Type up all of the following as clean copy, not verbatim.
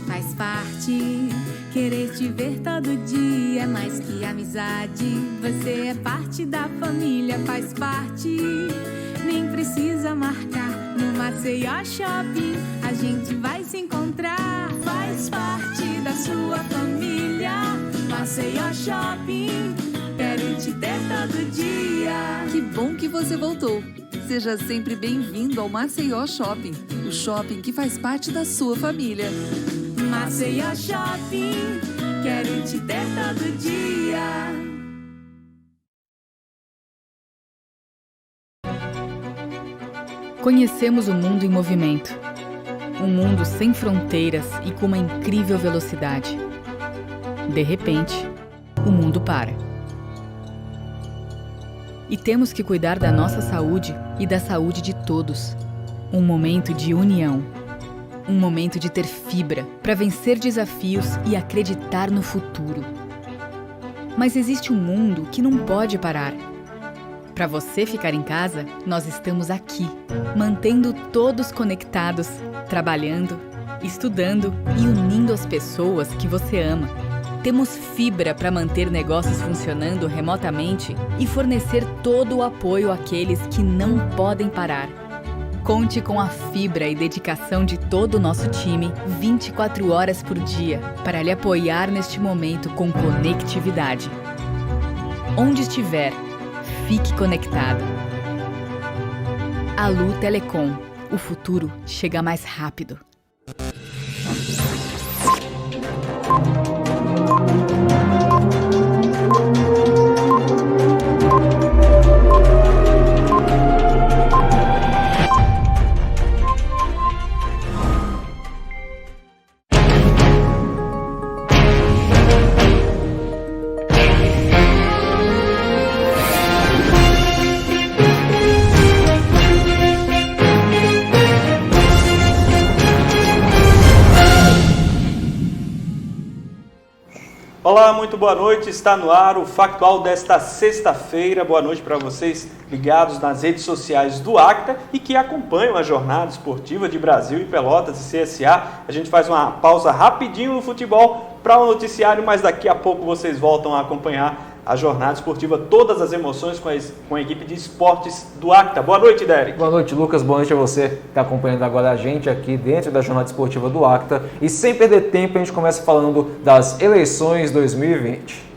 Faz parte, querer te ver todo dia é mais que amizade. Você é parte da família, faz parte. Nem precisa marcar no Maceió Shopping. A gente vai se encontrar. Faz parte da sua família. Maceió Shopping, quero te ter todo dia. Que bom que você voltou. Seja sempre bem-vindo ao Maceió Shopping, o shopping que faz parte da sua família. Maceió Shopping, quero te ter todo dia. Conhecemos o mundo em movimento. Um mundo sem fronteiras e com uma incrível velocidade. De repente, o mundo para. E temos que cuidar da nossa saúde e da saúde de todos. Um momento de união. Um momento de ter fibra para vencer desafios e acreditar no futuro. Mas existe um mundo que não pode parar. Para você ficar em casa, nós estamos aqui, mantendo todos conectados, trabalhando, estudando e unindo as pessoas que você ama. Temos fibra para manter negócios funcionando remotamente e fornecer todo o apoio àqueles que não podem parar. Conte com a fibra e dedicação de todo o nosso time 24 horas por dia para lhe apoiar neste momento com conectividade. Onde estiver, fique conectado. Alu Telecom. O futuro chega mais rápido. Olá, muito boa noite, está no ar o Factual desta sexta-feira. Boa noite para vocês ligados nas redes sociais do Acta e que acompanham a jornada esportiva de Brasil e Pelotas e CSA. A gente faz uma pausa rapidinho no futebol para o noticiário, mas daqui a pouco vocês voltam a acompanhar a jornada esportiva, todas as emoções com a equipe de esportes do Acta. Boa noite, Derek. Boa noite, Lucas. Boa noite a você que está acompanhando agora a gente aqui dentro da jornada esportiva do Acta. E sem perder tempo, a gente começa falando das eleições 2020.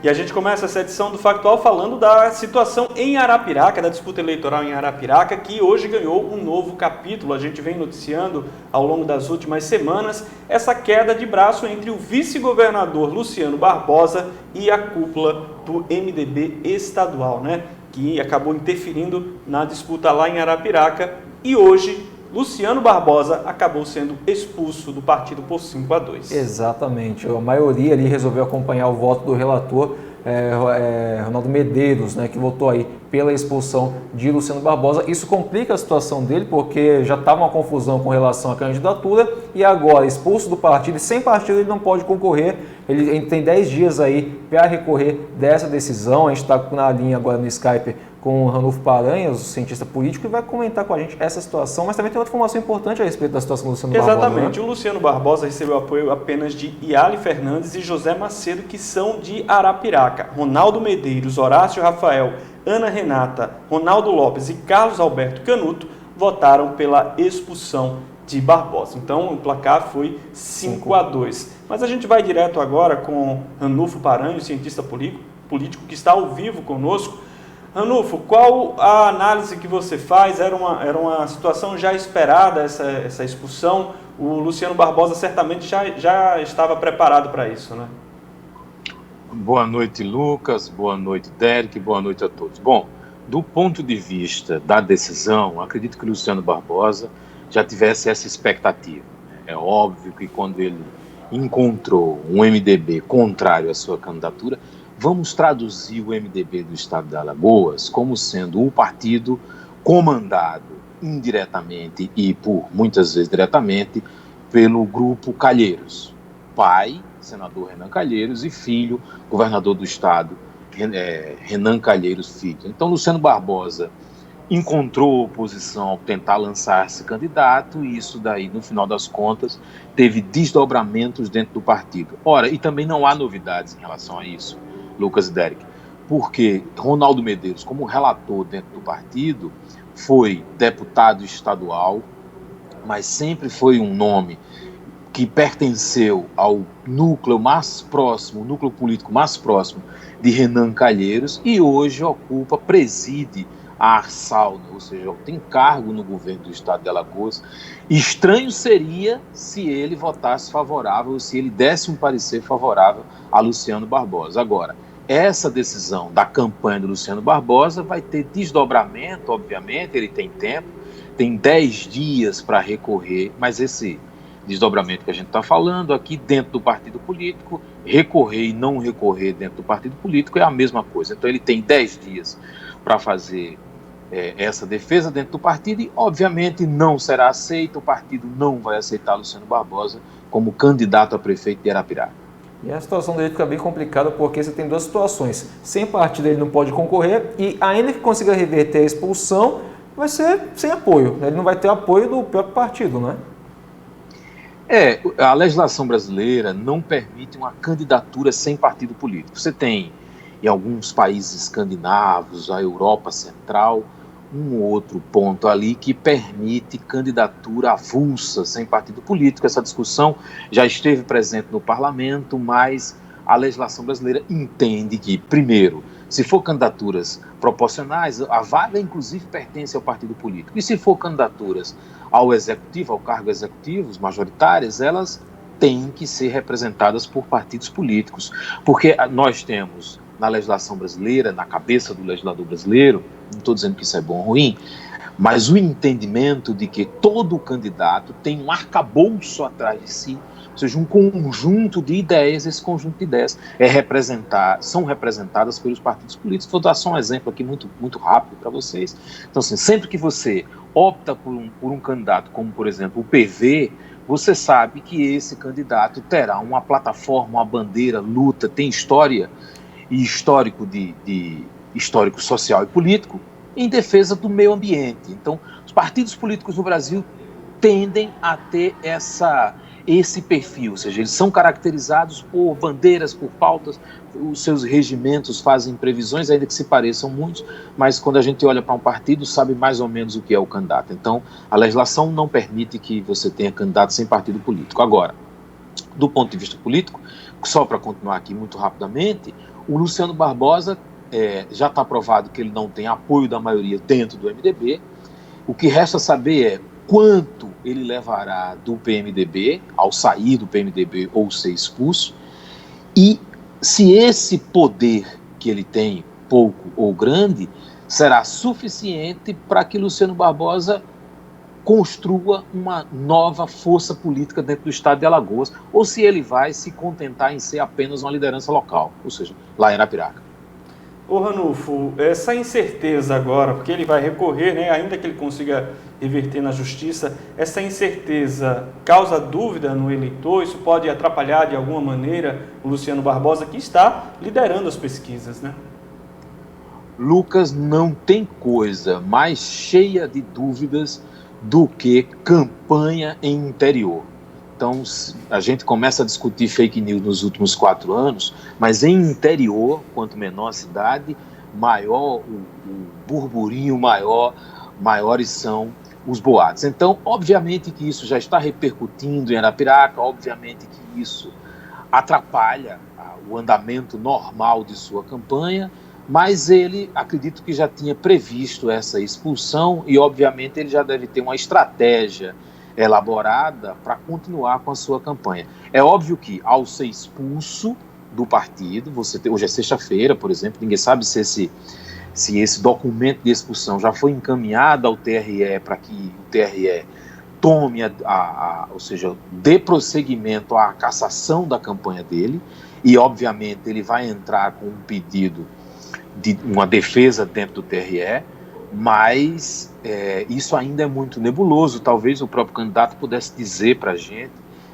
E a gente começa essa edição do Factual falando da situação em Arapiraca, da disputa eleitoral em Arapiraca, que hoje ganhou um novo capítulo. A gente vem noticiando ao longo das últimas semanas essa queda de braço entre o vice-governador Luciano Barbosa e a cúpula do MDB estadual, né? Que acabou interferindo na disputa lá em Arapiraca. E hoje, Luciano Barbosa acabou sendo expulso do partido por 5-2. Exatamente. A maioria ali resolveu acompanhar o voto do relator, Ronaldo Medeiros, né, que votou aí pela expulsão de Luciano Barbosa. Isso complica a situação dele, porque já estava uma confusão com relação à candidatura e agora, expulso do partido, e sem partido ele não pode concorrer. Ele tem 10 dias aí para recorrer dessa decisão. A gente está na linha agora no Skype com o Ranulfo Paranhos, o cientista político, e vai comentar com a gente essa situação, mas também tem outra informação importante a respeito da situação do Luciano Barbosa. Exatamente. O Luciano Barbosa recebeu apoio apenas de Iale Fernandes e José Macedo, que são de Arapiraca. Ronaldo Medeiros, Horácio Rafael, Ana Renata, Ronaldo Lopes e Carlos Alberto Canuto votaram pela expulsão de Barbosa. Então o placar foi 5-2. Mas a gente vai direto agora com Ranulfo Paranhos, cientista político, que está ao vivo conosco. Ranulfo, qual a análise que você faz? Era uma situação já esperada essa expulsão? O Luciano Barbosa certamente já estava preparado para isso, né? Boa noite, Lucas. Boa noite, Derek. Boa noite a todos. Bom, do ponto de vista da decisão, acredito que o Luciano Barbosa já tivesse essa expectativa. É óbvio que quando ele encontrou um MDB contrário à sua candidatura, vamos traduzir o MDB do estado de Alagoas como sendo um partido comandado indiretamente e por muitas vezes diretamente pelo grupo Calheiros. Pai, senador Renan Calheiros, e filho, governador do estado, Renan Calheiros Filho. Então, Luciano Barbosa encontrou oposição ao tentar lançar-se candidato, e isso daí, no final das contas, teve desdobramentos dentro do partido. Ora, e também não há novidades em relação a isso, Lucas e Derek, porque Ronaldo Medeiros, como relator dentro do partido, foi deputado estadual, mas sempre foi um nome que pertenceu ao núcleo mais próximo, o núcleo político mais próximo de Renan Calheiros, e hoje preside a Arsal, ou seja, tem cargo no governo do estado de Alagoas. Estranho seria se ele votasse favorável, se ele desse um parecer favorável a Luciano Barbosa. Agora, essa decisão da campanha do Luciano Barbosa vai ter desdobramento, obviamente, ele tem tempo, tem 10 dias para recorrer, mas esse desdobramento que a gente está falando aqui dentro do partido político, recorrer e não recorrer dentro do partido político é a mesma coisa. Então ele tem 10 dias para fazer essa defesa dentro do partido e, obviamente, não será aceito, o partido não vai aceitar Luciano Barbosa como candidato a prefeito de Arapiraca. E a situação dele fica bem complicada porque você tem duas situações. Sem partido ele não pode concorrer e, ainda que consiga reverter a expulsão, vai ser sem apoio. Ele não vai ter apoio do próprio partido, né? A legislação brasileira não permite uma candidatura sem partido político. Você tem, em alguns países escandinavos, a Europa Central, um outro ponto ali que permite candidatura avulsa sem partido político. Essa discussão já esteve presente no parlamento, mas a legislação brasileira entende que, primeiro, se for candidaturas proporcionais, a vaga inclusive pertence ao partido político. E se for candidaturas ao executivo, ao cargo executivo, majoritárias, elas têm que ser representadas por partidos políticos. Porque nós temos na legislação brasileira, na cabeça do legislador brasileiro, não estou dizendo que isso é bom ou ruim, mas o entendimento de que todo candidato tem um arcabouço atrás de si, ou seja, um conjunto de ideias, esse conjunto de ideias são representadas pelos partidos políticos. Vou dar só um exemplo aqui muito, muito rápido para vocês. Então, assim, sempre que você opta por um candidato, como, por exemplo, o PV, você sabe que esse candidato terá uma plataforma, uma bandeira, luta, tem história e histórico histórico social e político em defesa do meio ambiente. Então, os partidos políticos no Brasil tendem a ter esse perfil, ou seja, eles são caracterizados por bandeiras, por pautas, os seus regimentos fazem previsões, ainda que se pareçam muitos, mas quando a gente olha para um partido, sabe mais ou menos o que é o candidato. Então, a legislação não permite que você tenha candidato sem partido político. Agora, do ponto de vista político, só para continuar aqui muito rapidamente, o Luciano Barbosa já está provado que ele não tem apoio da maioria dentro do MDB. O que resta saber é quanto ele levará do PMDB ao sair do PMDB ou ser expulso, e se esse poder que ele tem, pouco ou grande, será suficiente para que Luciano Barbosa construa uma nova força política dentro do estado de Alagoas, ou se ele vai se contentar em ser apenas uma liderança local, ou seja, lá em Arapiraca. Ô Ranulfo, essa incerteza agora, porque ele vai recorrer, né, ainda que ele consiga reverter na justiça, essa incerteza causa dúvida no eleitor? Isso pode atrapalhar de alguma maneira o Luciano Barbosa, que está liderando as pesquisas, né? Lucas, não tem coisa mais cheia de dúvidas do que campanha em interior. Então, a gente começa a discutir fake news nos últimos 4 anos, mas em interior, quanto menor a cidade, maior o burburinho, maiores são os boatos. Então, obviamente que isso já está repercutindo em Arapiraca, obviamente que isso atrapalha o andamento normal de sua campanha, mas ele, acredito que já tinha previsto essa expulsão e, obviamente, ele já deve ter uma estratégia elaborada para continuar com a sua campanha. É óbvio que, ao ser expulso do partido, hoje é sexta-feira, por exemplo, ninguém sabe se esse documento de expulsão já foi encaminhado ao TRE para que o TRE tome, ou seja, dê prosseguimento à cassação da campanha dele, e, obviamente, ele vai entrar com um pedido de uma defesa dentro do TRE, mas isso ainda é muito nebuloso. Talvez o próprio candidato pudesse dizer para a gente,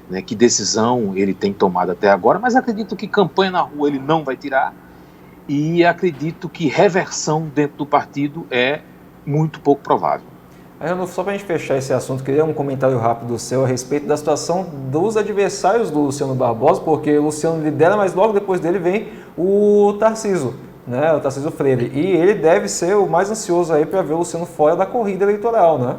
né, que decisão ele tem tomado até agora, mas acredito que campanha na rua ele não vai tirar, e acredito que reversão dentro do partido é muito pouco provável. Ranulfo, só para a gente fechar esse assunto, queria um comentário rápido seu a respeito da situação dos adversários do Luciano Barbosa, porque o Luciano lidera, mas logo depois dele vem o Tarcísio, né, o Tarcísio Freire, e ele deve ser o mais ansioso aí para ver o Luciano fora da corrida eleitoral, né?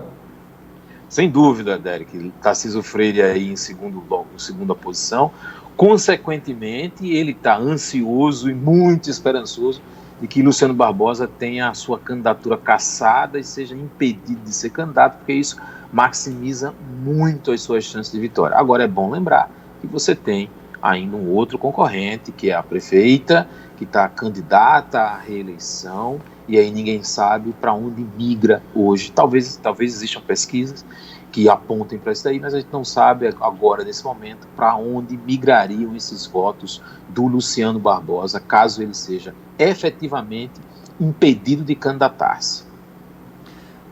Sem dúvida, Derek, Tarcísio Freire aí em segunda posição. Consequentemente, ele está ansioso e muito esperançoso de que Luciano Barbosa tenha a sua candidatura cassada e seja impedido de ser candidato, porque isso maximiza muito as suas chances de vitória. Agora, é bom lembrar que você tem ainda um outro concorrente, que é a prefeita, que está candidata à reeleição, e aí ninguém sabe para onde migra hoje. Talvez existam pesquisas que apontem para isso daí, mas a gente não sabe agora, nesse momento, para onde migrariam esses votos do Luciano Barbosa, caso ele seja efetivamente impedido de candidatar-se.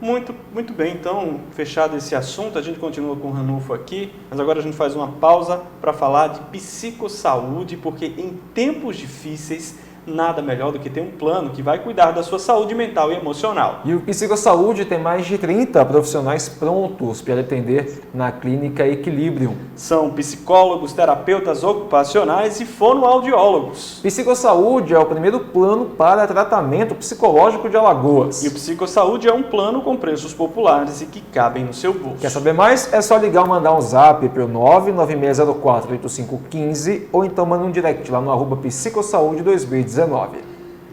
Muito bem, então, fechado esse assunto, a gente continua com o Ranulfo aqui, mas agora a gente faz uma pausa para falar de psicossaúde, porque em tempos difíceis, nada melhor do que ter um plano que vai cuidar da sua saúde mental e emocional. E o Psicossaúde tem mais de 30 profissionais prontos para atender na Clínica Equilibrium. São psicólogos, terapeutas ocupacionais e fonoaudiólogos. Psicossaúde é o primeiro plano para tratamento psicológico de Alagoas. E o Psicossaúde é um plano com preços populares e que cabem no seu bolso. Quer saber mais? É só ligar ou mandar um zap para o 996048515 ou então manda um direct lá no @psicossaúde 2019.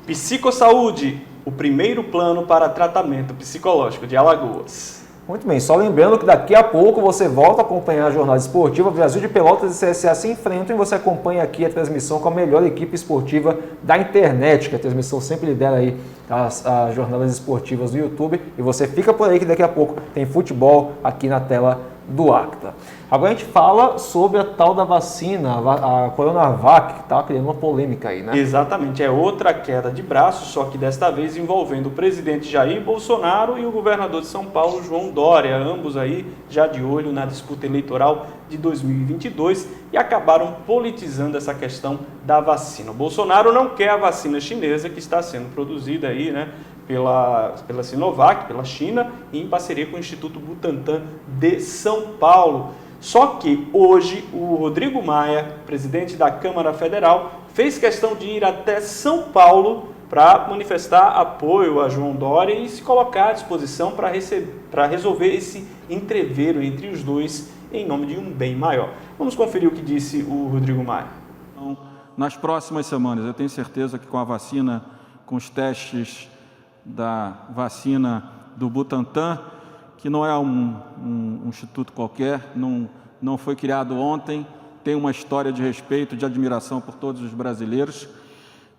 Psicossaúde, o primeiro plano para tratamento psicológico de Alagoas. Muito bem, só lembrando que daqui a pouco você volta a acompanhar a jornada esportiva. Brasil de Pelotas e CSA se enfrentam e você acompanha aqui a transmissão com a melhor equipe esportiva da internet, que a transmissão sempre lidera aí as jornadas esportivas do YouTube. E você fica por aí que daqui a pouco tem futebol aqui na tela do Acta. Agora a gente fala sobre a tal da vacina, a Coronavac, que está criando uma polêmica aí, né? Exatamente, é outra queda de braço, só que desta vez envolvendo o presidente Jair Bolsonaro e o governador de São Paulo, João Dória, ambos aí já de olho na disputa eleitoral de 2022 e acabaram politizando essa questão da vacina. O Bolsonaro não quer a vacina chinesa que está sendo produzida aí, né? Pela Sinovac, pela China, e em parceria com o Instituto Butantan de São Paulo. Só que hoje o Rodrigo Maia, presidente da Câmara Federal, fez questão de ir até São Paulo para manifestar apoio a João Dória e se colocar à disposição para resolver esse entreveiro entre os dois em nome de um bem maior. Vamos conferir o que disse o Rodrigo Maia. Então, nas próximas semanas, eu tenho certeza que com a vacina, com os testes da vacina do Butantan, que não é um instituto qualquer, não foi criado ontem, tem uma história de respeito, de admiração por todos os brasileiros.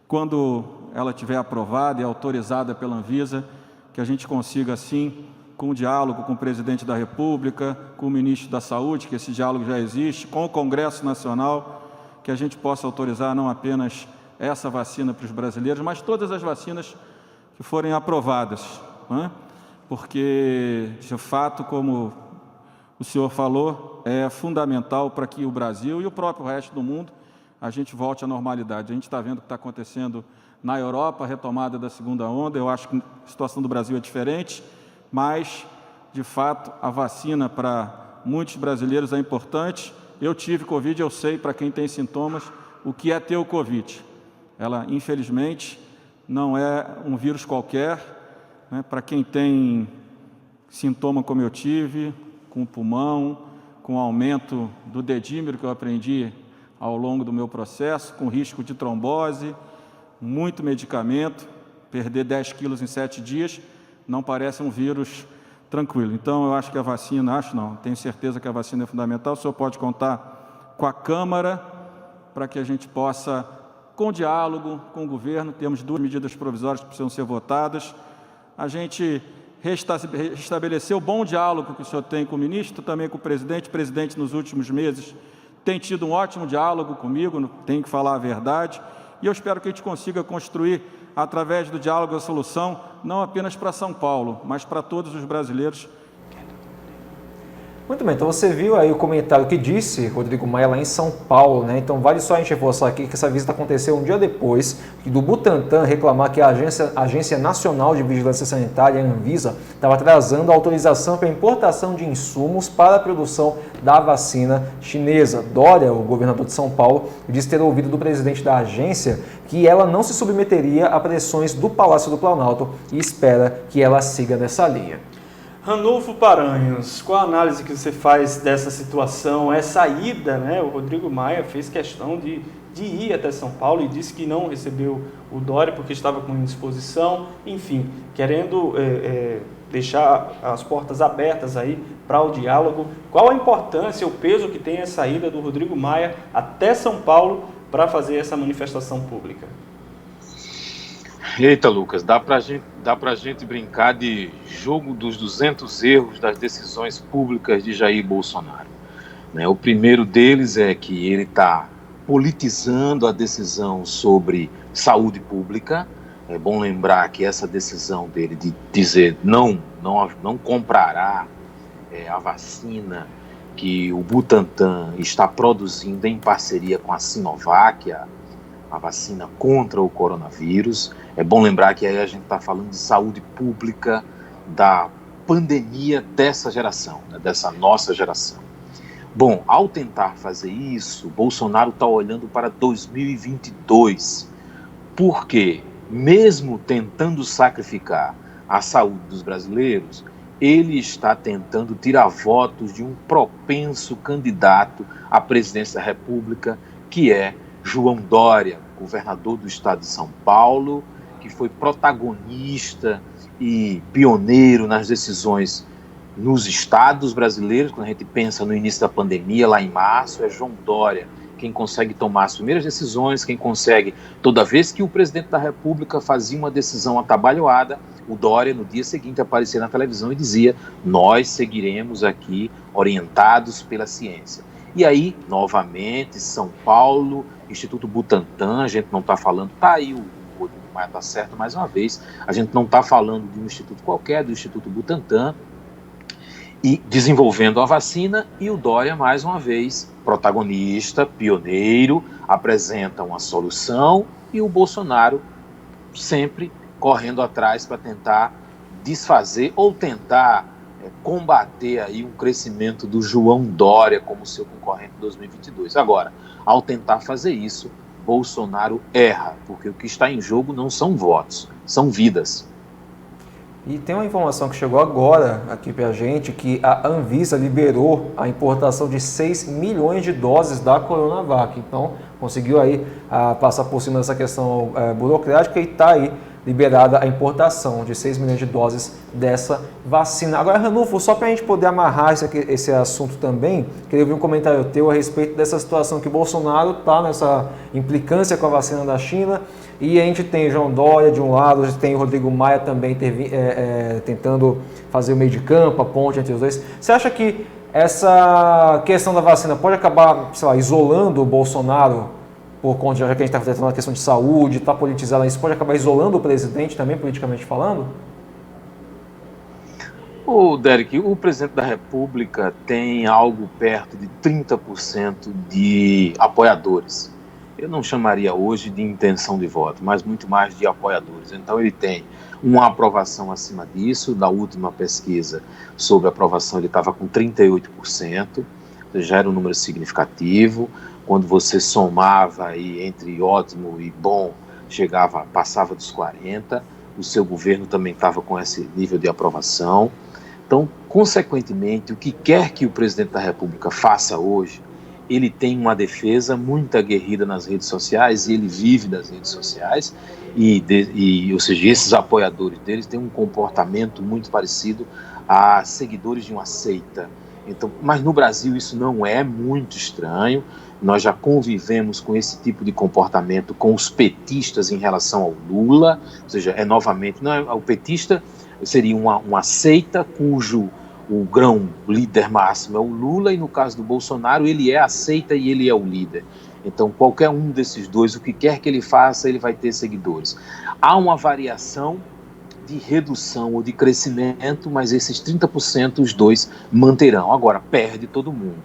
Quando ela estiver aprovada e autorizada pela Anvisa, que a gente consiga, assim, com o diálogo com o presidente da República, com o ministro da Saúde, que esse diálogo já existe, com o Congresso Nacional, que a gente possa autorizar não apenas essa vacina para os brasileiros, mas todas as vacinas que forem aprovadas, né? Porque, de fato, como o senhor falou, é fundamental para que o Brasil e o próprio resto do mundo a gente volte à normalidade. A gente está vendo o que está acontecendo na Europa, a retomada da segunda onda. Eu acho que a situação do Brasil é diferente, mas, de fato, a vacina para muitos brasileiros é importante. Eu tive Covid, eu sei, para quem tem sintomas, o que é ter o Covid. Ela, infelizmente, não é um vírus qualquer, né? Para quem tem sintoma como eu tive, com o pulmão, com aumento do dedímero que eu aprendi ao longo do meu processo, com risco de trombose, muito medicamento, perder 10 quilos em 7 dias, não parece um vírus tranquilo. Então, eu acho que a vacina, tenho certeza que a vacina é fundamental. O senhor pode contar com a Câmara para que a gente possa, com diálogo com o governo, temos 2 medidas provisórias que precisam ser votadas, a gente restabelecer o bom diálogo que o senhor tem com o ministro, também com o presidente. O presidente, nos últimos meses, tem tido um ótimo diálogo comigo, tenho que falar a verdade, e eu espero que a gente consiga construir através do diálogo e a solução, não apenas para São Paulo, mas para todos os brasileiros. Muito bem, então você viu aí o comentário que disse Rodrigo Maia lá em São Paulo, né? Então vale só a gente reforçar aqui que essa visita aconteceu um dia depois do Butantan reclamar que a Agência Nacional de Vigilância Sanitária, a Anvisa, estava atrasando a autorização para a importação de insumos para a produção da vacina chinesa. Dória, o governador de São Paulo, disse ter ouvido do presidente da agência que ela não se submeteria a pressões do Palácio do Planalto e espera que ela siga nessa linha. Ranulfo Paranhos, qual a análise que você faz dessa situação? Essa ida, né? O Rodrigo Maia fez questão de ir até São Paulo e disse que não recebeu o Dória porque estava com indisposição, enfim, querendo deixar as portas abertas aí para o diálogo. Qual a importância, o peso que tem essa ida do Rodrigo Maia até São Paulo para fazer essa manifestação pública? Eita, Lucas, dá pra gente brincar de jogo dos 200 erros das decisões públicas de Jair Bolsonaro. Né? O primeiro deles é que ele está politizando a decisão sobre saúde pública. É bom lembrar que essa decisão dele de dizer não comprará a vacina que o Butantan está produzindo em parceria com a Sinovac, a vacina contra o coronavírus. É bom lembrar que aí a gente está falando de saúde pública da pandemia dessa geração, né, dessa nossa geração. Bom, ao tentar fazer isso, Bolsonaro está olhando para 2022, porque mesmo tentando sacrificar a saúde dos brasileiros, ele está tentando tirar votos de um propenso candidato à presidência da República, que é João Dória, governador do estado de São Paulo, que foi protagonista e pioneiro nas decisões nos estados brasileiros. Quando a gente pensa no início da pandemia, lá em março, é João Dória quem consegue tomar as primeiras decisões, quem consegue, toda vez que o presidente da República fazia uma decisão atabalhoada, o Dória, no dia seguinte, aparecia na televisão e dizia: nós seguiremos aqui orientados pela ciência. E aí, novamente, São Paulo, Instituto Butantan, a gente não está falando, tá aí o Rodrigo Maia está certo mais uma vez, a gente não está falando de um instituto qualquer, do Instituto Butantan, e desenvolvendo a vacina, e o Dória, mais uma vez, protagonista, pioneiro, apresenta uma solução, e o Bolsonaro sempre correndo atrás para tentar desfazer ou tentar combater aí um crescimento do João Dória como seu concorrente em 2022. Agora, ao tentar fazer isso, Bolsonaro erra, porque o que está em jogo não são votos, são vidas. E tem uma informação que chegou agora aqui para a gente, que a Anvisa liberou a importação de 6 milhões de doses da Coronavac. Então, conseguiu aí passar por cima dessa questão burocrática e está aí liberada a importação de 6 milhões de doses dessa vacina. Agora, Ranulfo, só para a gente poder amarrar esse assunto também, queria ouvir um comentário teu a respeito dessa situação que Bolsonaro está nessa implicância com a vacina da China, e a gente tem João Dória de um lado, a gente tem o Rodrigo Maia também tentando fazer o meio de campo, a ponte entre os dois. Você acha que essa questão da vacina pode acabar, sei lá, isolando o Bolsonaro, por conta, já que a gente está tratando a questão de saúde, está politizado, isso pode acabar isolando o presidente também, politicamente falando? Derek, o presidente da República tem algo perto de 30% de apoiadores. Eu não chamaria hoje de intenção de voto, mas muito mais de apoiadores. Então ele tem uma aprovação acima disso. Da última pesquisa sobre aprovação ele estava com 38%, já era um número significativo. Quando você somava aí entre ótimo e bom, passava dos 40%, o seu governo também estava com esse nível de aprovação. Então, consequentemente, o que quer que o presidente da República faça hoje, ele tem uma defesa muito aguerrida nas redes sociais, e ele vive das redes sociais, ou seja, esses apoiadores deles têm um comportamento muito parecido a seguidores de uma seita. Então, mas no Brasil isso não é muito estranho. Nós já convivemos com esse tipo de comportamento com os petistas em relação ao Lula, ou seja, novamente, o petista seria uma seita o grão líder máximo é o Lula, e no caso do Bolsonaro ele é a seita e ele é o líder. Então qualquer um desses dois, o que quer que ele faça, ele vai ter seguidores. Há uma variação de redução ou de crescimento, mas esses 30% os dois manterão. Agora, perde todo mundo.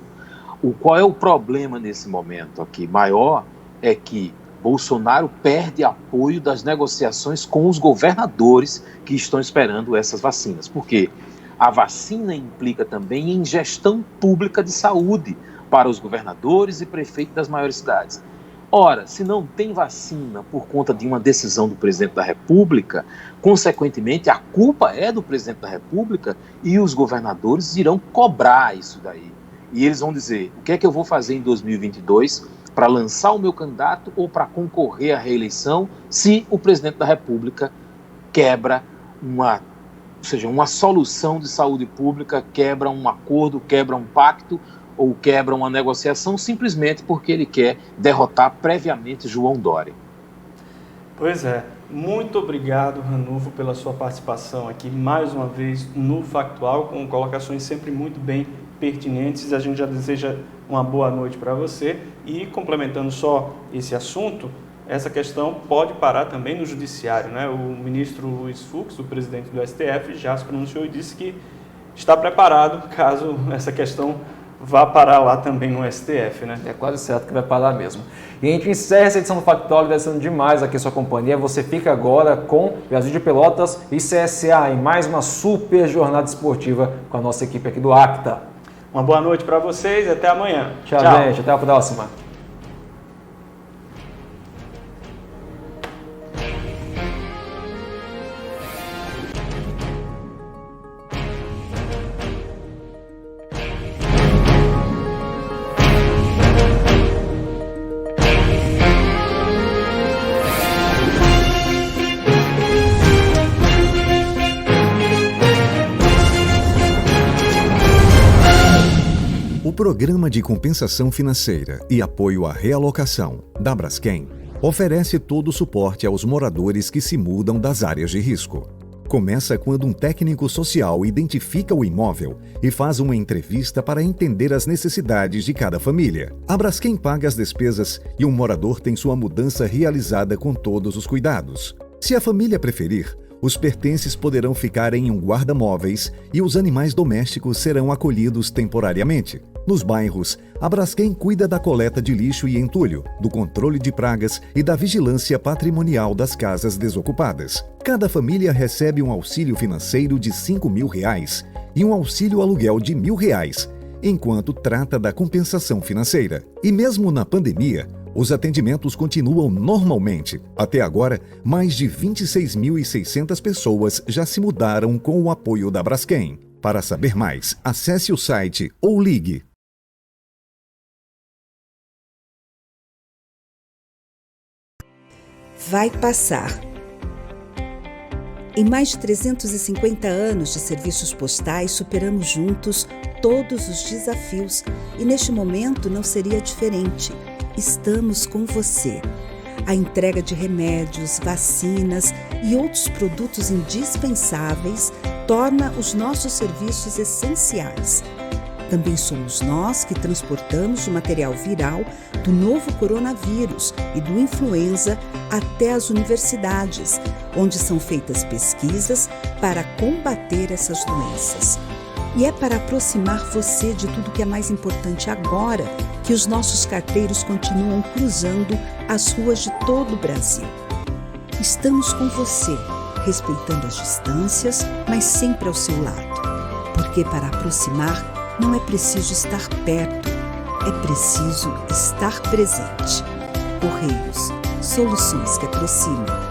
Qual é o problema nesse momento aqui maior? É que Bolsonaro perde apoio das negociações com os governadores que estão esperando essas vacinas. Por quê? A vacina implica também em gestão pública de saúde para os governadores e prefeitos das maiores cidades. Ora, se não tem vacina por conta de uma decisão do presidente da República, consequentemente a culpa é do presidente da República e os governadores irão cobrar isso daí. E eles vão dizer, o que é que eu vou fazer em 2022 para lançar o meu candidato ou para concorrer à reeleição se o presidente da República quebra uma solução de saúde pública, quebra um acordo, quebra um pacto ou quebra uma negociação simplesmente porque ele quer derrotar previamente João Dória. Pois é. Muito obrigado, Ranulfo, pela sua participação aqui mais uma vez no Factual, com colocações sempre muito bem pertinentes. A gente já deseja uma boa noite para você e, complementando só esse assunto, essa questão pode parar também no judiciário, né? O ministro Luiz Fux, o presidente do STF, já se pronunciou e disse que está preparado caso essa questão vá parar lá também no STF, né? É quase certo que vai parar mesmo. E a gente encerra essa edição do Factual, agradecendo demais aqui a sua companhia. Você fica agora com Brasil de Pelotas e CSA em mais uma super jornada esportiva com a nossa equipe aqui do Acta. Uma boa noite para vocês e até amanhã. Tchau, gente. Até a próxima. O Programa de Compensação Financeira e Apoio à Realocação da Braskem oferece todo o suporte aos moradores que se mudam das áreas de risco. Começa quando um técnico social identifica o imóvel e faz uma entrevista para entender as necessidades de cada família. A Braskem paga as despesas e o morador tem sua mudança realizada com todos os cuidados. Se a família preferir, os pertences poderão ficar em um guarda-móveis e os animais domésticos serão acolhidos temporariamente. Nos bairros, a Braskem cuida da coleta de lixo e entulho, do controle de pragas e da vigilância patrimonial das casas desocupadas. Cada família recebe um auxílio financeiro de R$ 5.000 e um auxílio aluguel de R$ 1.000, enquanto trata da compensação financeira. E mesmo na pandemia, os atendimentos continuam normalmente. Até agora, mais de 26.600 pessoas já se mudaram com o apoio da Braskem. Para saber mais, acesse o site ou ligue. Vai passar. Em mais de 350 anos de serviços postais, superamos juntos todos os desafios e neste momento não seria diferente. Estamos com você. A entrega de remédios, vacinas e outros produtos indispensáveis torna os nossos serviços essenciais. Também somos nós que transportamos o material viral do novo coronavírus e do influenza até as universidades, onde são feitas pesquisas para combater essas doenças. E é para aproximar você de tudo que é mais importante agora que os nossos carteiros continuam cruzando as ruas de todo o Brasil. Estamos com você, respeitando as distâncias, mas sempre ao seu lado. Porque para aproximar, não é preciso estar perto, é preciso estar presente. Correios, soluções que aproximam.